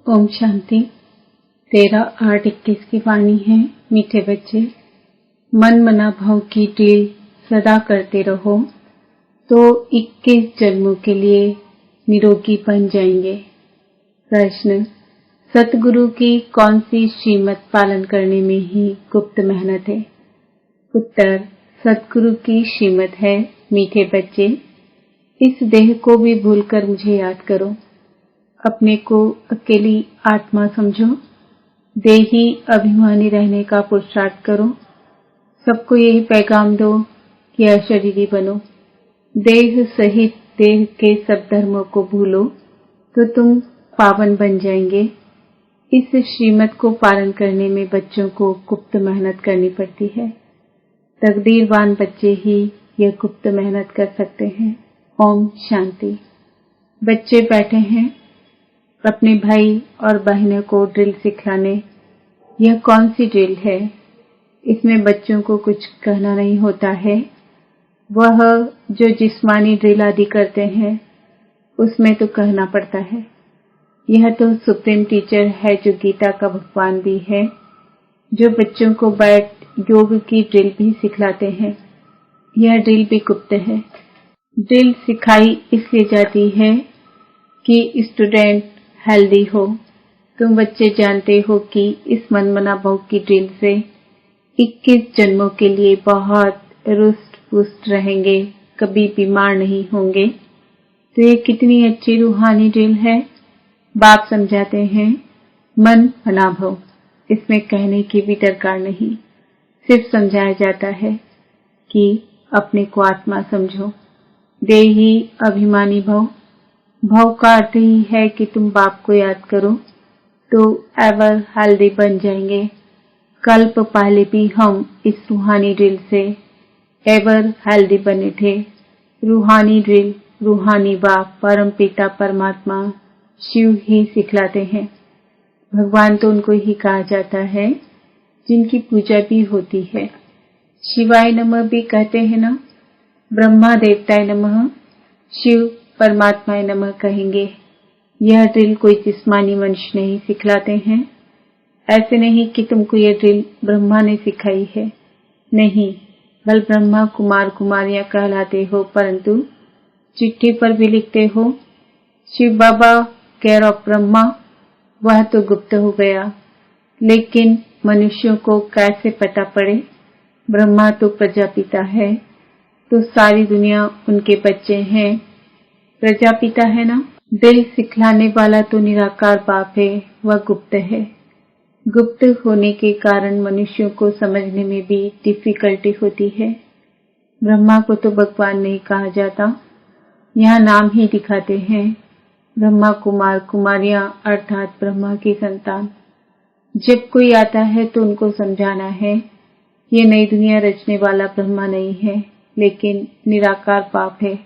ओम शांति। 13/8/21 की वाणी है। मीठे बच्चे, मन मना भाव की ड्रिल सदा करते रहो तो 21 जन्मों के लिए निरोगी बन जाएंगे। प्रश्न: सतगुरु की कौन सी श्रीमत पालन करने में ही गुप्त मेहनत है? उत्तर: सतगुरु की श्रीमत है। मीठे बच्चे, इस देह को भी भूलकर मुझे याद करो। अपने को अकेली आत्मा समझो। देही अभिमानी रहने का पुरुषार्थ करो। सबको यही पैगाम दो कि अशरीरी बनो। देह सहित देह के सब धर्मों को भूलो तो तुम पावन बन जाएंगे। इस श्रीमत को पालन करने में बच्चों को गुप्त मेहनत करनी पड़ती है। तकदीरवान बच्चे ही यह गुप्त मेहनत कर सकते हैं। ओम शांति। बच्चे बैठे हैं अपने भाई और बहनों को ड्रिल सिखाने। यह कौन सी ड्रिल है? इसमें बच्चों को कुछ कहना नहीं होता है। वह जो जिस्मानी ड्रिल आदि करते हैं उसमें तो कहना पड़ता है। यह तो सुप्रीम टीचर है जो गीता का भगवान भी है, जो बच्चों को बैठ योग की ड्रिल भी सिखलाते हैं। यह ड्रिल भी गुप्त है। ड्रिल सिखाई इसलिए जाती है कि स्टूडेंट हेल्दी हो। तुम बच्चे जानते हो कि इस मनमना भाव की ड्रिल से 21 जन्मों के लिए बहुत रुष्ट पुष्ट रहेंगे, कभी बीमार नहीं होंगे। तो ये कितनी अच्छी रूहानी ड्रिल है। बाप समझाते हैं मन मना भव। इसमें कहने की भी दरकार नहीं, सिर्फ समझाया जाता है कि अपने को आत्मा समझो। देही अभिमानी भव। भव का अर्थ ही है कि तुम बाप को याद करो तो एवर हेल्दी बन जाएंगे। कल्प पहले भी हम इस रूहानी ड्रिल से एवर हेल्दी बने थे। रूहानी ड्रिल, रूहानी बाप, परम पिता परमात्मा शिव ही सिखलाते हैं। भगवान तो उनको ही कहा जाता है जिनकी पूजा भी होती है। शिवाय नमः भी कहते हैं ना। ब्रह्मा देवताय नमः, शिव परमात्माय नमः कहेंगे। यह ड्रिल कोई जिस्मानी मनुष्य नहीं सिखलाते हैं। ऐसे नहीं कि तुमको यह ड्रिल ब्रह्मा ने सिखाई है, नहीं। बल ब्रह्मा कुमार कुमारियां कहलाते हो, परंतु चिट्ठी पर भी लिखते हो शिव बाबा केयर ऑफ ब्रह्मा। वह तो गुप्त हो गया, लेकिन मनुष्यों को कैसे पता पड़े? ब्रह्मा तो प्रजापिता है, तो सारी दुनिया उनके बच्चे हैं। प्रजापिता है ना। दिल सिखलाने वाला तो निराकार बाप है, वह गुप्त है। गुप्त होने के कारण मनुष्यों को समझने में भी डिफिकल्टी होती है। ब्रह्मा को तो भगवान नहीं कहा जाता, यहाँ नाम ही दिखाते हैं। ब्रह्मा कुमार कुमारियां अर्थात ब्रह्मा की संतान। जब कोई आता है तो उनको समझाना है ये नई दुनिया रचने वाला ब्रह्मा नहीं है, लेकिन निराकार बाप है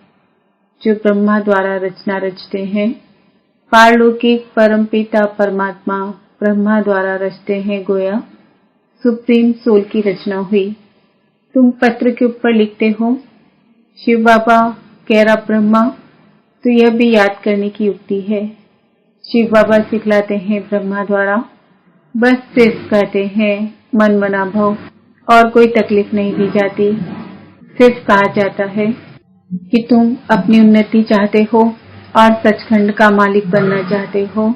जो ब्रह्मा द्वारा रचना रचते हैं। पारलौकिक परम पिता परमात्मा ब्रह्मा द्वारा रचते हैं। गोया सुप्रीम सोल की रचना हुई। तुम पत्र के ऊपर लिखते हो शिव बाबा केयर ऑफ ब्रह्मा, तो यह भी याद करने की युक्ति है। शिव बाबा सिखलाते हैं ब्रह्मा द्वारा। बस सिर्फ कहते हैं मन मना भव, और कोई तकलीफ नहीं दी जाती। सिर्फ कहा जाता है कि तुम अपनी उन्नति चाहते हो और सचखंड का मालिक बनना चाहते हो,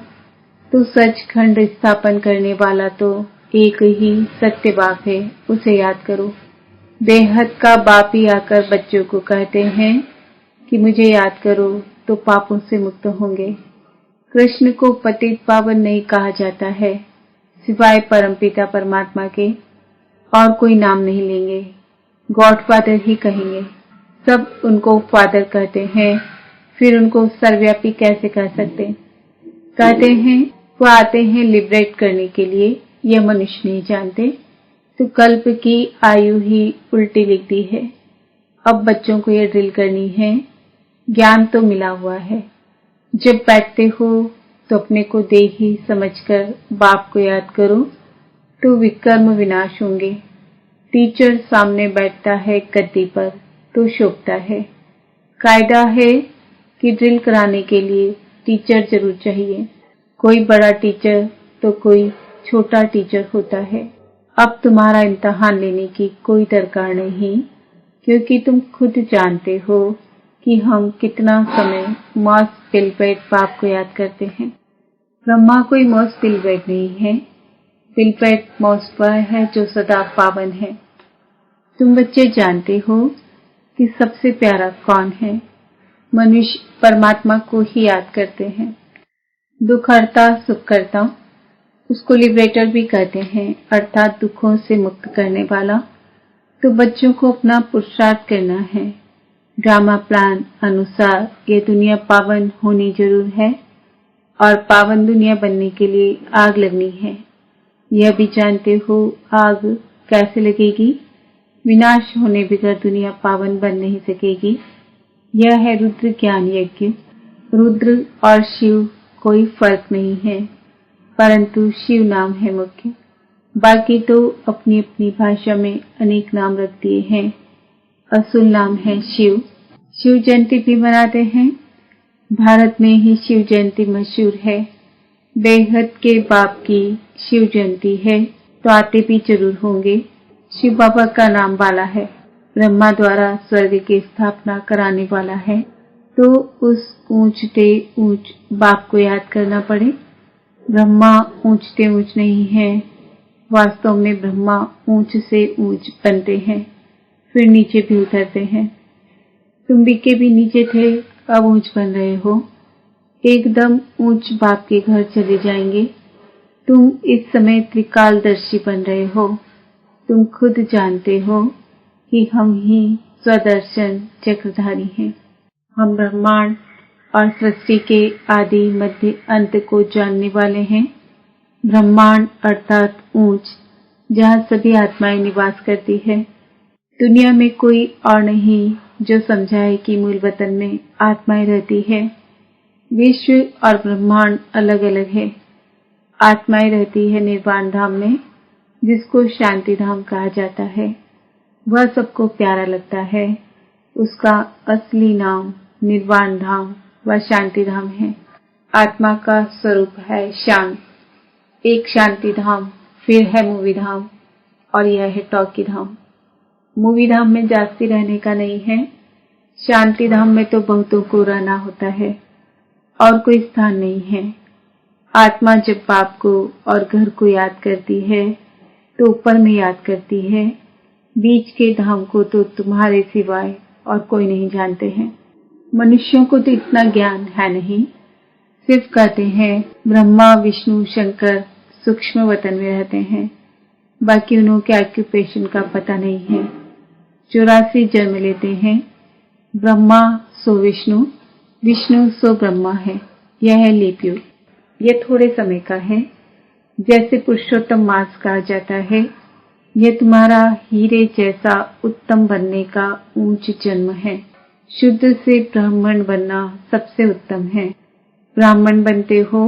तो सचखंड स्थापन करने वाला तो एक ही सत्य बाप है, उसे याद करो। बेहद का बाप ही आकर बच्चों को कहते हैं कि मुझे याद करो तो पापों से मुक्त होंगे। कृष्ण को पतित पावन नहीं कहा जाता है, सिवाय परमपिता परमात्मा के और कोई नाम नहीं लेंगे। गॉडफादर ही कहेंगे। सब उनको फादर कहते हैं, फिर उनको सर्वव्यापी कैसे कह सकते? कहते हैं वो आते हैं लिबरेट करने के लिए। यह मनुष्य नहीं जानते, तो कल्प की आयु ही उल्टी लिख दी है। अब बच्चों को यह ड्रिल करनी है। ज्ञान तो मिला हुआ है। जब बैठते हो तो अपने को देही समझकर बाप को याद करो तो विकर्म विनाश होंगे। टीचर सामने बैठता है गद्दी पर तो शोभता है। कायदा है कि ड्रिल कराने के लिए टीचर जरूर चाहिए। कोई बड़ा टीचर तो कोई छोटा टीचर होता है। अब तुम्हारा इम्तिहान लेने की कोई दरकार नहीं, क्योंकि तुम खुद जानते हो कि हम कितना समय मौज पिलपेट बाप को याद करते हैं। ब्रह्मा कोई मौज पिलपेट नहीं है, पिलपेट मौज वह है जो सदा पावन है। तुम बच्चे जानते हो कि सबसे प्यारा कौन है? मनुष्य परमात्मा को ही याद करते हैं। दुख हरता सुख करता, उसको लिबरेटर भी कहते हैं, अर्थात दुखों से मुक्त करने वाला। तो बच्चों को अपना पुरुषार्थ करना है। ड्रामा प्लान अनुसार ये दुनिया पावन होनी जरूर है और पावन दुनिया बनने के लिए आग लगनी है। यह भी जानते हो आग कैसे लगेगी? विनाश होने बगैर दुनिया पावन बन नहीं सकेगी। यह है रुद्र ज्ञान यज्ञ। रुद्र और शिव कोई फर्क नहीं है, परंतु शिव नाम है मुख्य। बाकी तो अपनी अपनी भाषा में अनेक नाम रख दिए हैं। असुल नाम है शिव। शिव जयंती भी मनाते हैं। भारत में ही शिव जयंती मशहूर है। बेहद के बाप की शिव जयंती है तो आते भी जरूर होंगे। शिव बाबा का नाम वाला है, ब्रह्मा द्वारा स्वर्ग की स्थापना कराने वाला है, तो उस ऊंचते ऊंच बाप को याद करना पड़े। ब्रह्मा ऊंचते ऊंच नहीं है, वास्तव में ब्रह्मा ऊंच से ऊंच बनते हैं, फिर नीचे भी उतरते हैं। तुम भी नीचे थे, अब ऊंच बन रहे हो। एकदम ऊंच बाप के घर चले जाएंगे। तुम इस समय त्रिकालदर्शी बन रहे हो। तुम खुद जानते हो कि हम ही स्वदर्शन चक्रधारी हैं। हम ब्रह्मांड और सृष्टि के आदि मध्य अंत को जानने वाले हैं। ब्रह्मांड अर्थात ऊंच, जहाँ सभी आत्माएं निवास करती है। दुनिया में कोई और नहीं जो समझाए कि मूल वतन में आत्माएं रहती है। विश्व और ब्रह्मांड अलग अलग है। आत्माएं रहती है निर्वाण धाम में, जिसको शांति धाम कहा जाता है। वह सबको प्यारा लगता है। उसका असली नाम निर्वाण धाम व शांति धाम है। आत्मा का स्वरूप है शांत। एक शांति धाम, फिर है मूवी धाम और यह है टॉकी धाम। मूवी धाम में जास्ती रहने का नहीं है। शांति धाम में तो बहुतों को रहना होता है और कोई स्थान नहीं है। आत्मा जब बाप को और घर को याद करती है तो ऊपर में याद करती है। बीच के धाम को तो तुम्हारे सिवाय और कोई नहीं जानते हैं। मनुष्यों को तो इतना ज्ञान है नहीं। सिर्फ कहते हैं ब्रह्मा विष्णु शंकर सूक्ष्म वतन में रहते हैं, बाकी उन्हों के ऑक्यूपेशन का पता नहीं है। 84 जन्म लेते हैं। ब्रह्मा सो विष्णु, विष्णु सो ब्रह्मा है। यह है लीप युग। यह थोड़े समय का है, जैसे पुरुषोत्तम मास कहा जाता है। यह तुम्हारा हीरे जैसा उत्तम बनने का ऊंच जन्म है। शुद्ध से ब्राह्मण बनना सबसे उत्तम है। ब्राह्मण बनते हो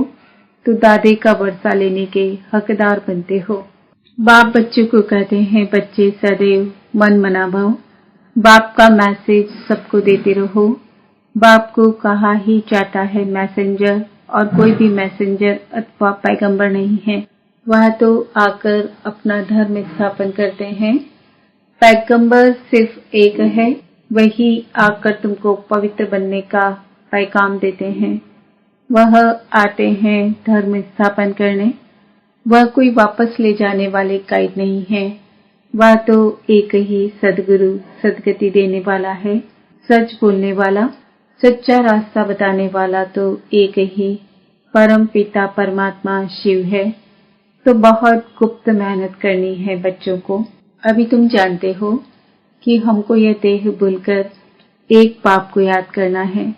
तो दादे का वर्षा लेने के हकदार बनते हो। बाप बच्चों को कहते हैं, बच्चे सदैव मन मना भव। बाप का मैसेज सबको देते रहो। बाप को कहा ही जाता है मैसेंजर, और कोई भी मैसेंजर अथवा पैगंबर नहीं है। वह तो आकर अपना धर्म स्थापन करते हैं। पैगंबर सिर्फ एक है, वही आकर तुमको पवित्र बनने का पैगाम देते हैं। वह आते हैं धर्म स्थापन करने। वह कोई वापस ले जाने वाले गाइड नहीं है। वह तो एक ही सदगुरु सदगति देने वाला है, सच बोलने वाला, सच्चा रास्ता बताने वाला तो एक ही परम पिता परमात्मा शिव है। तो बहुत गुप्त मेहनत करनी है बच्चों को। अभी तुम जानते हो कि हमको यह देह भूलकर एक बाप को याद करना है।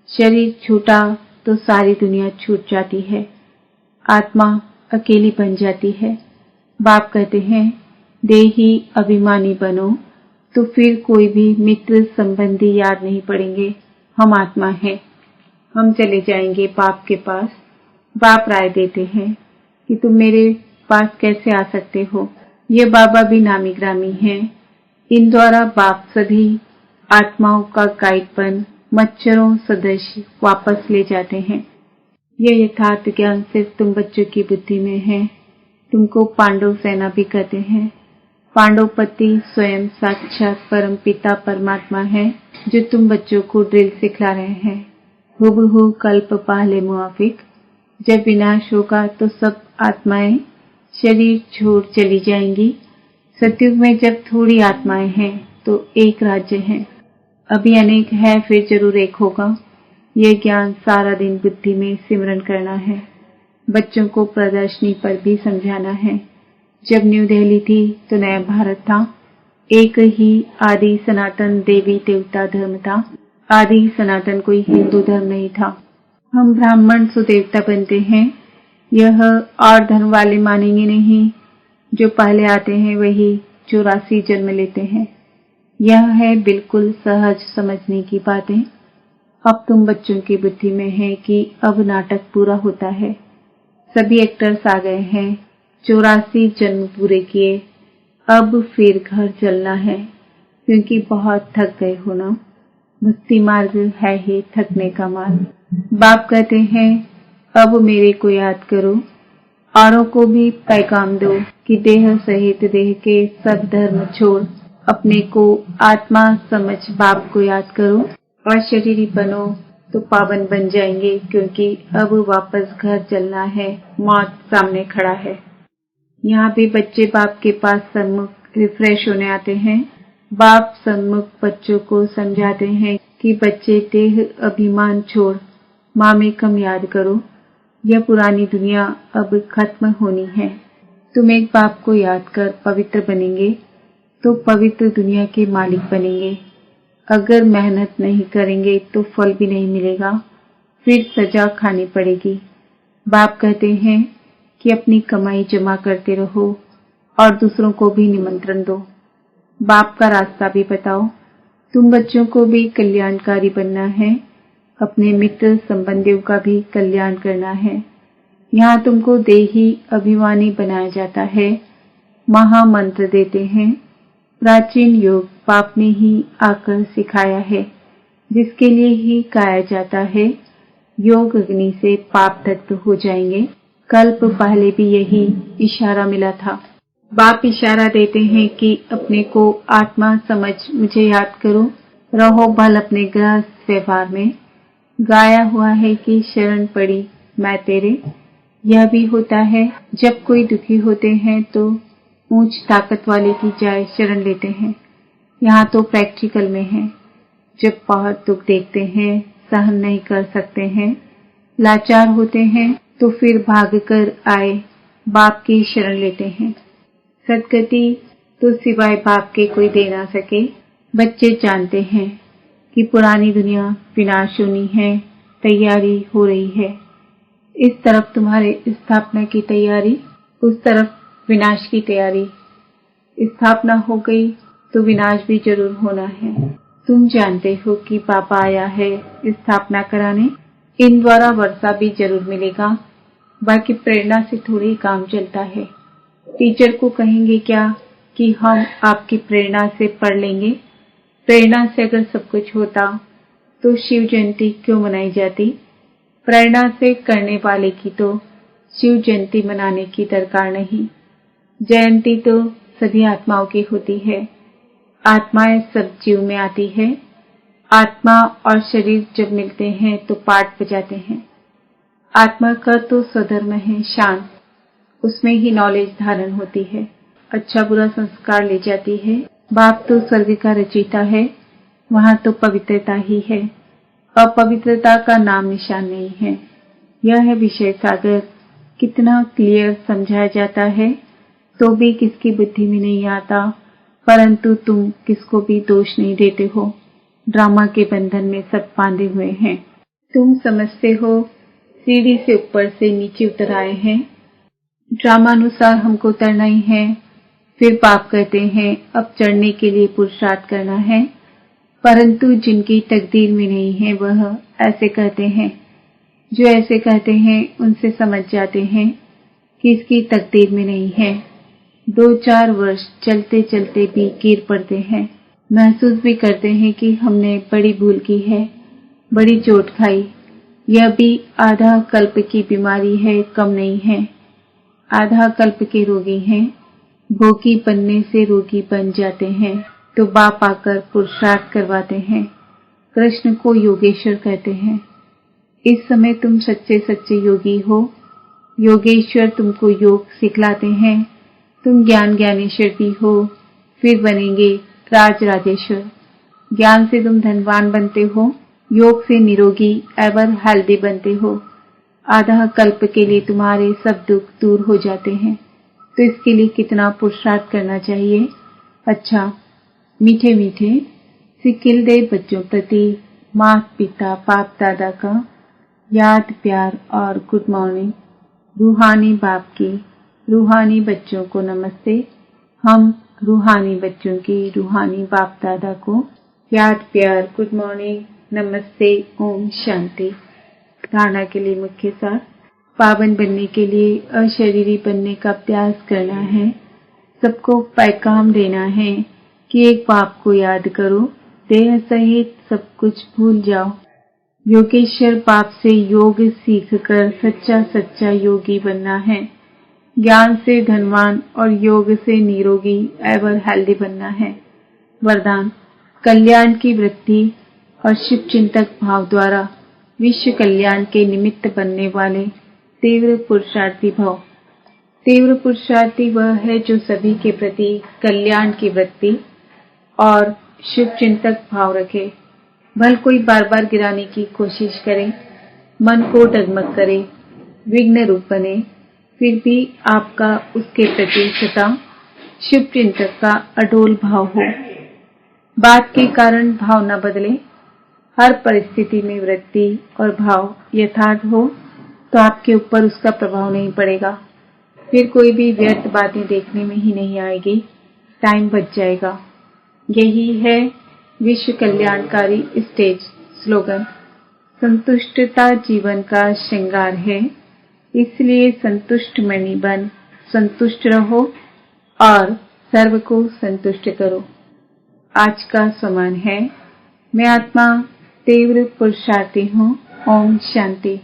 शरीर छूटा तो सारी दुनिया छूट जाती है। आत्मा अकेली बन जाती है। बाप कहते हैं, देही अभिमानी बनो तो फिर कोई भी मित्र संबंधी याद नहीं पड़ेंगे। हम आत्मा हैं। हम चले जाएंगे बाप के पास। बाप राय देते हैं कि तुम मेरे पास कैसे आ सकते हो। ये बाबा भी नामी ग्रामी हैं। इन द्वारा बाप सभी आत्माओं का गाइड बन मच्छरों सदृश वापस ले जाते हैं। यह यथार्थ ज्ञान सिर्फ तुम बच्चों की बुद्धि में है। तुमको पांडव सेना भी कहते हैं। पांडवपति स्वयं साक्षात परम पिता परमात्मा है, जो तुम बच्चों को ड्रिल सिखला रहे हैं। हुबहू कल्प पहले मुआफिक। जब विनाश होगा तो सब आत्माएं शरीर छोड़ चली जाएंगी। सतयुग में जब थोड़ी आत्माएं हैं तो एक राज्य है। अभी अनेक है, फिर जरूर एक होगा। यह ज्ञान सारा दिन बुद्धि में सिमरन करना है। बच्चों को प्रदर्शनी पर भी समझाना है। जब न्यू दिल्ली थी तो नया भारत था। एक ही आदि सनातन देवी देवता धर्म था। आदि सनातन कोई हिंदू धर्म नहीं था। हम ब्राह्मण सुदेवता बनते हैं, यह और धर्म वाले मानेंगे नहीं। जो पहले आते हैं वही 84 जन्म लेते हैं। यह है बिल्कुल सहज समझने की बातें। अब तुम बच्चों की बुद्धि में है कि अब नाटक पूरा होता है। सभी एक्टर्स आ गए हैं। 84 जन्म पूरे किए। अब फिर घर चलना है, क्योंकि बहुत थक गए हो ना। भक्ति मार्ग है ही थकने का मार्ग। बाप कहते हैं, अब मेरे को याद करो। औरों को भी पैगाम दो कि देह सहित देह के सब धर्म छोड़ अपने को आत्मा समझ बाप को याद करो और शरीरी बनो तो पावन बन जाएंगे, क्योंकि अब वापस घर चलना है। मौत सामने खड़ा है। यहाँ भी बच्चे बाप के पास सम्मुख रिफ्रेश होने आते हैं। बाप सम्मुख बच्चों को समझाते हैं कि बच्चे देह अभिमान छोड़ माँ में कम याद करो। यह पुरानी दुनिया अब खत्म होनी है। तुम एक बाप को याद कर पवित्र बनेंगे तो पवित्र दुनिया के मालिक बनेंगे। अगर मेहनत नहीं करेंगे तो फल भी नहीं मिलेगा, फिर सजा खानी पड़ेगी। बाप कहते हैं कि अपनी कमाई जमा करते रहो और दूसरों को भी निमंत्रण दो। बाप का रास्ता भी बताओ। तुम बच्चों को भी कल्याणकारी बनना है। अपने मित्र संबंधियों का भी कल्याण करना है। यहाँ तुमको देही अभिमानी बनाया जाता है। महामंत्र देते हैं। प्राचीन योग बाप ने ही आकर सिखाया है, जिसके लिए ही गाया जाता है। योग अग्नि से पाप तत्व हो जाएंगे। कल्प पहले भी यही इशारा मिला था। बाप इशारा देते हैं कि अपने को आत्मा समझ मुझे याद करो। रहो भल अपने गृहस्थ व्यवहार में। गाया हुआ है कि शरण पड़ी मैं तेरे। यह भी होता है, जब कोई दुखी होते हैं तो ऊंच ताकत वाले की जाय शरण लेते हैं। यहाँ तो प्रैक्टिकल में है। जब बहुत दुख देखते हैं, सहन नहीं कर सकते हैं, लाचार होते हैं, तो फिर भागकर आए बाप की शरण लेते हैं। सदगति तो सिवाय बाप के कोई दे ना सके। बच्चे जानते हैं कि पुरानी दुनिया विनाश होनी है, तैयारी हो रही है। इस तरफ तुम्हारे स्थापना की तैयारी, उस तरफ विनाश की तैयारी। स्थापना हो गई तो विनाश भी जरूर होना है। तुम जानते हो कि पापा आया है स्थापना कराने। इन द्वारा वर्षा भी जरूर मिलेगा। बाकी प्रेरणा से थोड़ी काम चलता है। टीचर को कहेंगे क्या कि हम आपकी प्रेरणा से पढ़ लेंगे। प्रेरणा से अगर सब कुछ होता तो शिव जयंती क्यों मनाई जाती। प्रेरणा से करने वाले की तो शिव जयंती मनाने की दरकार नहीं। जयंती तो सभी आत्माओं की होती है। आत्माएं सब जीव में आती है। आत्मा और शरीर जब मिलते हैं तो पाठ बजाते हैं। आत्मा का तो स्वधर्म है शांत, उसमें ही नॉलेज धारण होती है, अच्छा बुरा संस्कार ले जाती है। बाप तो स्वर्ग का रचयिता है, वहाँ तो पवित्रता ही है। अपवित्रता का नाम निशान नहीं है। यह है विषय सागर। कितना क्लियर समझाया जाता है तो भी किसकी बुद्धि में नहीं आता, परंतु तुम किसको भी दोष नहीं देते हो। ड्रामा के बंधन में सब बांधे हुए हैं। तुम समझते हो सीढ़ी से ऊपर से नीचे उतर आए हैं। ड्रामानुसार हमको उतरना ही है। फिर बाप कहते हैं अब चढ़ने के लिए पुरुषार्थ करना है, परंतु जिनकी तकदीर में नहीं है वह ऐसे कहते हैं। जो ऐसे कहते हैं उनसे समझ जाते हैं कि इसकी तकदीर में नहीं है। 2-4 वर्ष चलते चलते भी गिर पड़ते हैं। महसूस भी करते हैं कि हमने बड़ी भूल की है, बड़ी चोट खाई। यह भी आधा कल्प की बीमारी है, कम नहीं है। आधा कल्प के रोगी हैं, भोगी बनने से रोगी बन जाते हैं तो बाप आकर पुरुषार्थ करवाते हैं। कृष्ण को योगेश्वर कहते हैं। इस समय तुम सच्चे सच्चे योगी हो। योगेश्वर तुमको योग सिखलाते हैं। तुम ज्ञान ज्ञानेश्वर भी हो, फिर बनेंगे राज राजेश्वर। ज्ञान से तुम धनवान बनते हो, योग से निरोगी एवर हेल्दी बनते हो। आधा कल्प के लिए तुम्हारे सब दुख दूर हो जाते हैं। तो इसके लिए कितना पुरुषार्थ करना चाहिए। अच्छा, मीठे मीठे सिकिलदे बच्चों प्रति माता पिता बाप दादा का याद प्यार और गुड मॉर्निंग। रूहानी बाप की रूहानी बच्चों को नमस्ते। हम रूहानी बच्चों की रूहानी बाप दादा को याद प्यार गुड मॉर्निंग नमस्ते ओम शांति। धारणा के लिए मुख्य सार। पावन बनने के लिए अशरीरी बनने का प्रयास करना है। सबको पैगाम देना है कि एक बाप को याद करो, देह सहित सब कुछ भूल जाओ। योगेश्वर बाप से योग सीखकर सच्चा सच्चा योगी बनना है। ज्ञान से धनवान और योग से निरोगी एवर हेल्दी बनना है। वरदान, कल्याण की वृत्ति और शिव चिंतक भाव द्वारा विश्व कल्याण के निमित्त बनने वाले तीव्र पुरुषार्थी भव। तीव्र पुरुषार्थी वह है जो सभी के प्रति कल्याण की वृत्ति और शिव चिंतक भाव रखे। भल कोई बार बार गिराने की कोशिश करे, मन को डगमग करे, विघ्न रूप बने, फिर भी आपका उसके प्रति सदा शिव चिंतक का अडोल भाव हो। बात के कारण भाव न बदले। हर परिस्थिति में वृत्ति और भाव यथार्थ हो तो आपके ऊपर उसका प्रभाव नहीं पड़ेगा। फिर कोई भी व्यर्थ बातें देखने में ही नहीं आएगी, टाइम बच जाएगा। यही है विश्व कल्याणकारी स्टेज स्लोगन। संतुष्टता जीवन का श्रृंगार है, इसलिए संतुष्ट मणि बन संतुष्ट रहो और सर्व को संतुष्ट करो। आज का समान है, मैं आत्मा तीव्र पुरुषार्थी हूँ। ओम शांति।